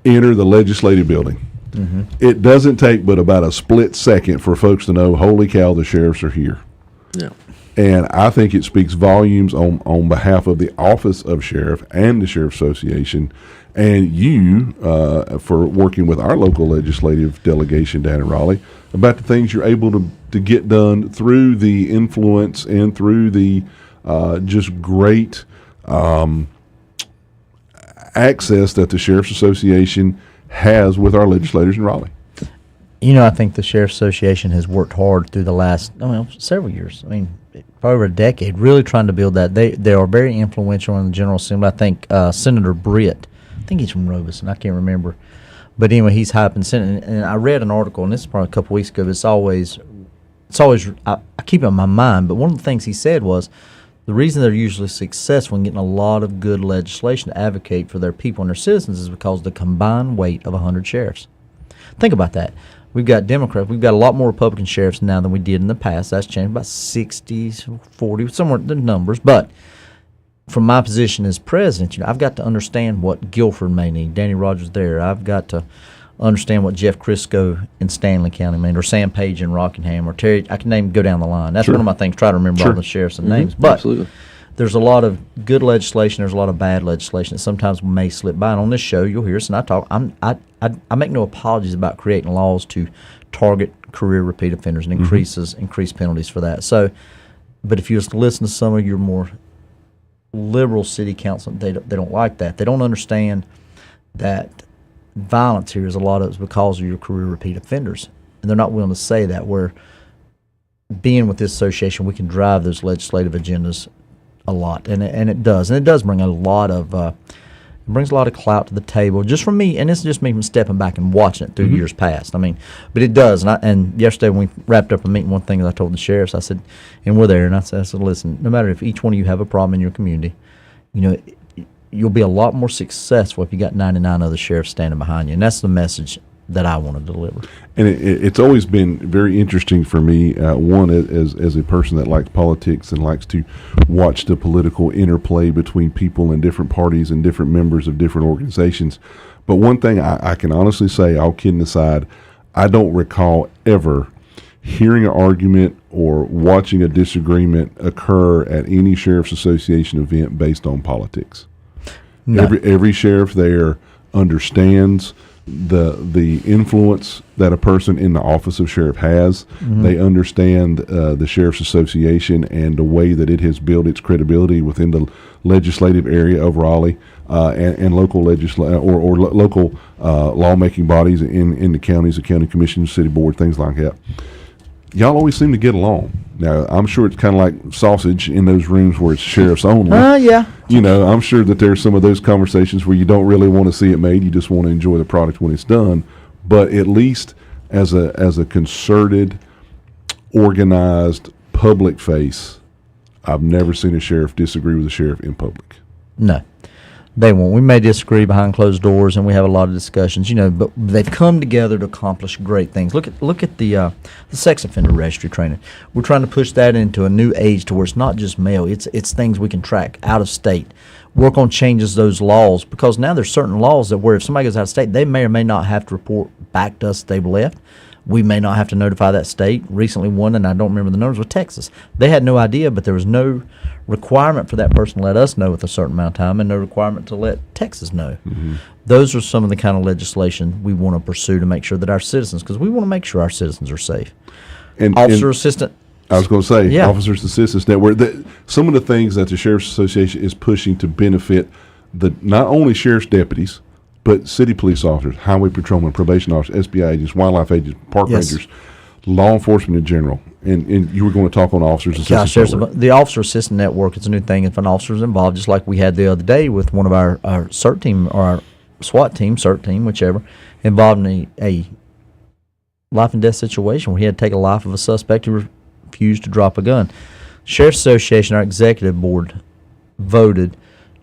enter the legislative building. Mm-hmm. It doesn't take but about a split second for folks to know, holy cow, the sheriffs are here.
Yeah.
And I think it speaks volumes on behalf of the Office of Sheriff and the Sheriff Association and you for working with our local legislative delegation down in Raleigh about the things you're able to get done through the influence and through the just great access that the Sheriff's Association has with our legislators in Raleigh.
You know, I think the Sheriff's Association has worked hard through the last several years. I mean, for over a decade, really trying to build that. They are very influential in the General Assembly. I think Senator Britt, I think he's from Robeson, I can't remember. But anyway, he's high up in Senate. And I read an article, and this is probably a couple weeks ago, but it's always I keep it in my mind, but one of the things he said was the reason they're usually successful in getting a lot of good legislation to advocate for their people and their citizens is because of the combined weight of 100 sheriffs. Think about that. We've got Democrats. We've got a lot more Republican sheriffs now than we did in the past. That's changed about 60, 40, somewhere the numbers. But from my position as president, I've got to understand what Guilford may need. Danny Rogers there. I've got to understand what Jeff Crisco in Stanley County may need, or Sam Page in Rockingham, or Terry. I can go down the line. That's one of my things. Try to remember all the sheriffs and names. But
absolutely.
There's a lot of good legislation. There's a lot of bad legislation that sometimes may slip by. And on this show, you'll hear us, and I make no apologies about creating laws to target career repeat offenders and increase penalties for that. So, but if you just listen to some of your more liberal city council, they don't like that. They don't understand that violence here is a lot of it's because of your career repeat offenders, and they're not willing to say that. Where being with this association, we can drive those legislative agendas a lot, and it does bring a lot of it brings a lot of clout to the table just from me, and it's just me from stepping back and watching it through years past. I mean, but it does. And yesterday when we wrapped up a meeting, one thing that I told the sheriffs, I said, and we're there, and I said, listen, no matter if each one of you have a problem in your community, you'll be a lot more successful if you got 99 other sheriffs standing behind you, and that's the message that I want to deliver.
And it's always been very interesting for me, one, as a person that likes politics and likes to watch the political interplay between people in different parties and different members of different organizations. But one thing I can honestly say, all kidding aside, I don't recall ever hearing an argument or watching a disagreement occur at any Sheriff's Association event based on politics. No. Every sheriff there understands the influence that a person in the office of sheriff has. They understand the Sheriff's Association and the way that it has built its credibility within the legislative area of Raleigh and local local lawmaking bodies in the counties, the county commissions, city board, things like that. Y'all always seem to get along. Now, I'm sure it's kind of like sausage in those rooms where it's sheriffs only.
Yeah.
I'm sure that there's some of those conversations where you don't really want to see it made. You just want to enjoy the product when it's done. But at least as a concerted, organized public face, I've never seen a sheriff disagree with a sheriff in public.
No. They won't. We may disagree behind closed doors, and we have a lot of discussions, but they've come together to accomplish great things. Look at the sex offender registry training. We're trying to push that into a new age to where it's not just mail. It's things we can track out of state. Work on changes those laws, because now there's certain laws that where if somebody goes out of state, they may or may not have to report back to us if they've left. We may not have to notify that state. Recently, one, and I don't remember the numbers, was Texas. They had no idea, but there was no requirement for that person to let us know with a certain amount of time, and no requirement to let Texas know. Those are some of the kind of legislation we want to pursue to make sure that our citizens, because we want to make sure our citizens are safe.
And
assistant.
I was going to say, Officers Assistance Network. Some of the things that the Sheriff's Association is pushing to benefit not only sheriff's deputies, but city police officers, highway patrolmen, probation officers, SBI agents, wildlife agents, park rangers, law enforcement in general. And you were going to talk on Officers Assistance Network.
The Officer Assistant Network is a new thing. If an officer is involved, just like we had the other day with one of our CERT team, or our SWAT team, CERT team, whichever, involved in a life and death situation where he had to take a life of a suspect who refused to drop a gun. Sheriff's Association, our executive board, voted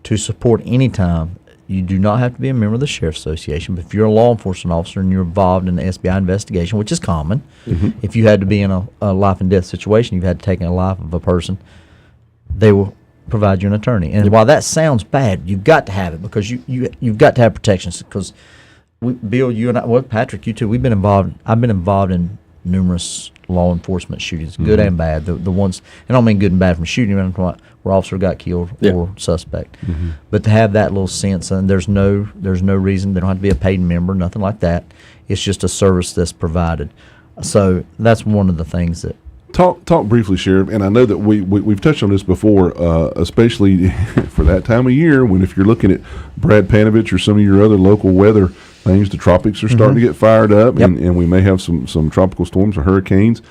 to support any time You do not have to be a member of the Sheriff's Association, but if you're a law enforcement officer and you're involved in an SBI investigation, which is common, if you had to be in a life and death situation, you've had to take a life of a person, they will provide you an attorney. And while that sounds bad, you've got to have it because you've got to have protections. Because Bill, you and I, well, Patrick, you too, I've been involved in numerous law enforcement shootings, good and bad. The ones, and I don't mean good and bad from shooting, where officer got killed or suspect. But to have that little sense, and there's no reason, they don't have to be a paid member, nothing like that. It's just a service that's provided. So that's one of the things that.
Talk briefly, Sheriff, and I know that we've touched on this before, especially for that time of year when if you're looking at Brad Panovich or some of your other local weather things, the tropics are starting to get fired up, and we may have some tropical storms or hurricanes,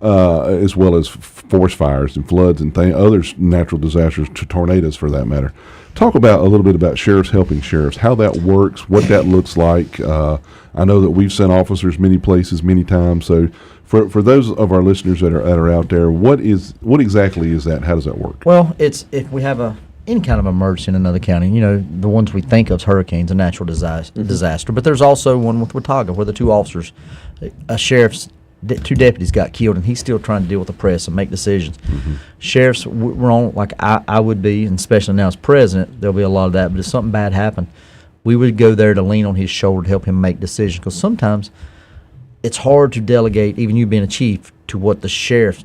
as well as forest fires and floods and other natural disasters, tornadoes for that matter. Talk about a little bit about sheriffs helping sheriffs, how that works, what that looks like. I know that we've sent officers many places, many times. So for those of our listeners that are out there, what exactly is that? How does that work?
Well, it's if we have any kind of emergency in another county, the ones we think of as hurricanes, a natural disaster. But there's also one with Watauga where the two officers, a sheriff's, two deputies got killed, and he's still trying to deal with the press and make decisions. Sheriffs, we're on, like I would be, and especially now as president, there'll be a lot of that. But if something bad happened, we would go there to lean on his shoulder to help him make decisions. Because sometimes it's hard to delegate, even you being a chief, to what the sheriff,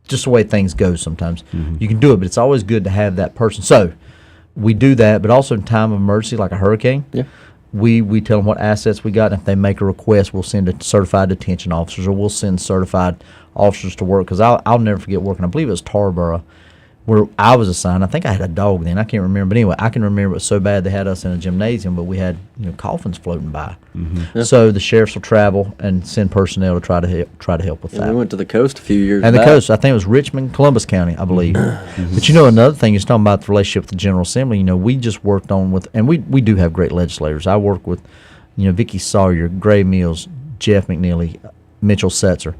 just the way things go sometimes. You can do it, but it's always good to have that person. So we do that, but also in time of emergency, like a hurricane, we tell them what assets we got, and if they make a request, we'll send a certified detention officers, or we'll send certified officers to work. Because I'll never forget working, I believe it was Tarboro, where I was assigned. I think I had a dog then. I can't remember. But anyway, I can remember it was so bad they had us in a gymnasium, but we had coffins floating by. So the sheriffs will travel and send personnel to try to help with that.
We went to the coast a few years
back.
And
the coast, I think it was Richmond, Columbus County, I believe. But another thing is talking about the relationship with the General Assembly. We just worked on with, and we do have great legislators. I work with, Vicky Sawyer, Gray Mills, Jeff McNeely, Mitchell Setzer.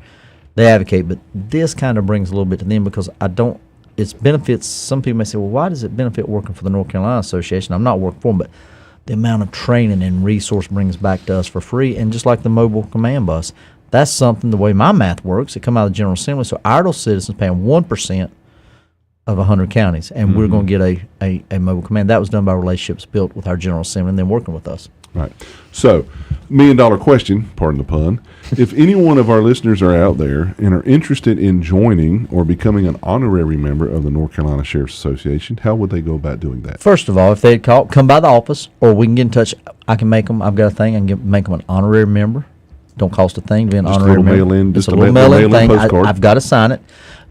They advocate, but this kind of brings a little bit to them because it's benefits. Some people may say, well, why does it benefit working for the North Carolina Association? I'm not working for them, but the amount of training and resource brings back to us for free. And just like the mobile command bus, that's something, the way my math works, it come out of the General Assembly. So Iredell citizens paying 1% of 100 counties, and we're going to get a mobile command. That was done by relationships built with our General Assembly and then working with us.
Right. So, $1 million question, pardon the pun. If any one of our listeners are out there and are interested in joining or becoming an honorary member of the North Carolina Sheriff's Association, how would they go about doing that?
First of all, if they'd come by the office, or we can get in touch. I can make them, I've got a thing, I can make them an honorary member. Don't cost a thing to be an honorary member.
Just
a little mail-in thing. I've got to sign it,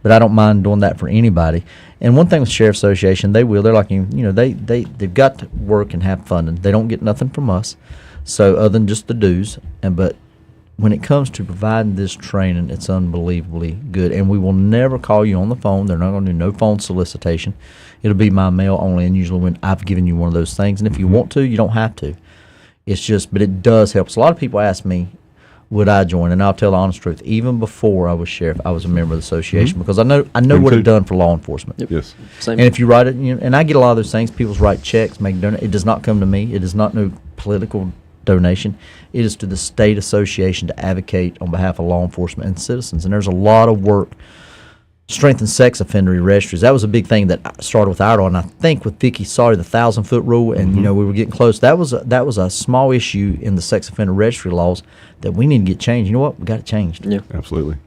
but I don't mind doing that for anybody. And one thing with the Sheriff's Association, they're like, they've got to work and have funding. They don't get nothing from us, so other than just the dues. But when it comes to providing this training, it's unbelievably good. And we will never call you on the phone. They're not going to do no phone solicitation. It'll be my mail only, and usually when I've given you one of those things. And if you want to, you don't have to. It's just, but it does help. So a lot of people ask me, would I join? And I'll tell the honest truth. Even before I was sheriff, I was a member of the association because I know what it's done for law enforcement.
Yes.
Same. And if you write it, and I get a lot of those things. People write checks, make donations. It does not come to me. It is not no political donation. It is to the state association to advocate on behalf of law enforcement and citizens. And there's a lot of work. Strengthen sex offender registries. That was a big thing that started with Iredell, and I think with Vicky Sawyer, the 1,000-foot rule, and we were getting close. That was a small issue in the sex offender registry laws that we need to get changed. You know what? We got it changed.
Yeah,
absolutely.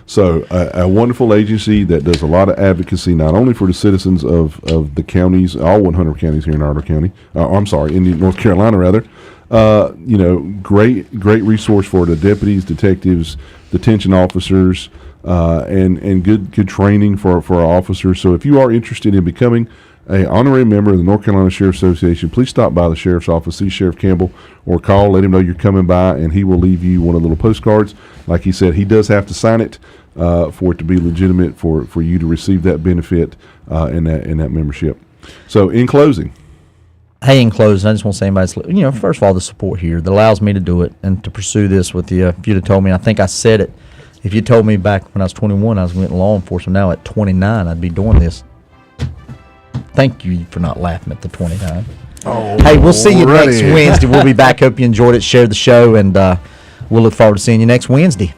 So a wonderful agency that does a lot of advocacy, not only for the citizens of the counties, all 100 counties here in Iredell County. In North Carolina rather. Great resource for the deputies, detectives, detention officers. And good training for our officers. So if you are interested in becoming an honorary member of the North Carolina Sheriff's Association, please stop by the Sheriff's office, see Sheriff Campbell, or call, let him know you're coming by, and he will leave you one of the little postcards. Like he said, he does have to sign it for it to be legitimate for you to receive that benefit in that membership. So in closing.
Hey, in closing, I just want to say, anybody, first of all, the support here that allows me to do it and to pursue this with you. If you'd have told me, I think I said it, if you told me back when I was 21 I was going to law enforcement, now at 29 I'd be doing this. Thank you for not laughing at the 29. Hey, we'll see you next
Alrighty.
Wednesday. We'll be back. Hope you enjoyed it. Share the show, and we'll look forward to seeing you next Wednesday.